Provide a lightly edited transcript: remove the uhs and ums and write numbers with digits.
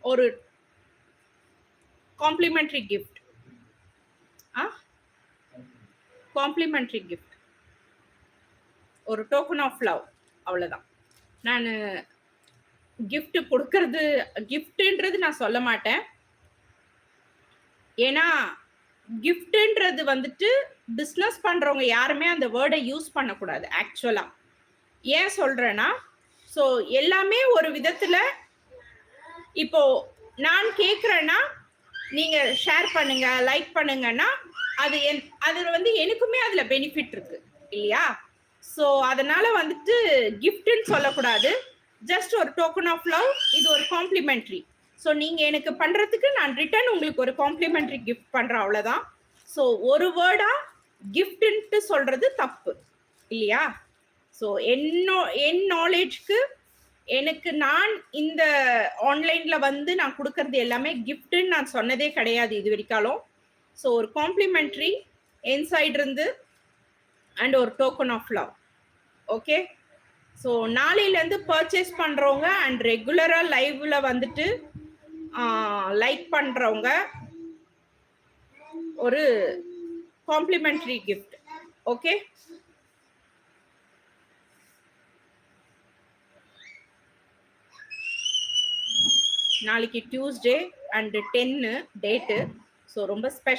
ஒரு complimentary gift. Complementary gift, ஒரு token of love, அவ்வளவுதான். நான் கிஃப்ட் கொடுக்கறது, கிஃப்ட்ன்றது நான் சொல்ல மாட்டேன். ஏன்னா கிஃப்ட்ன்றது வந்துட்டு பிஸ்னஸ் பண்றவங்க யாருமே அந்த வேர்டை யூஸ் பண்ணக்கூடாது ஆக்சுவலா. ஏன் சொல்றேன்னா, ஸோ எல்லாமே ஒரு விதத்துல இப்போ நான் கேட்குறேன்னா நீங்க ஷேர் பண்ணுங்க, லைக் பண்ணுங்கன்னா அது அதுல வந்து எனக்குமே அதுல பெனிஃபிட் இருக்கு இல்லையா? ஸோ அதனால வந்துட்டு கிஃப்ட்னு சொல்லக்கூடாது. ஜஸ்ட் ஒரு டோக்கன் ஆஃப் லவ், இது ஒரு காம்ப்ளிமெண்டரி. ஸோ நீங்க எனக்கு பண்றதுக்கு நான் ரிட்டர்ன் உங்களுக்கு ஒரு காம்ப்ளிமெண்டரி கிஃப்ட் பண்றேன், அவ்வளவுதான். ஸோ ஒரு வேர்டா கிஃப்ட்ன்ட்டு சொல்றது தப்பு இல்லையா? ஸோ என் நாலேஜ்க்கு எனக்கு நான் இந்த ஆன்லைன்ல வந்து நான் கொடுக்கறது எல்லாமே கிஃப்ட்னு நான் சொன்னதே கிடையாது இது வரைக்கும். ஸோ ஒரு காம்ப்ளிமெண்டரி என் சைடு இருந்து அண்ட் ஒரு token of love. Okay, so நாளையிலேருந்து பர்ச்சேஸ் பண்ணுறவங்க அண்ட் ரெகுலராக லைவ்ல வந்துட்டு லைக் பண்ணுறவங்க ஒரு காம்ப்ளிமெண்டரி கிஃப்ட். ஓகே, நாளைக்கு டியூஸ்டே அண்ட் 10 டேட்டு. ஸோ ரொம்ப ஸ்பெஷல்.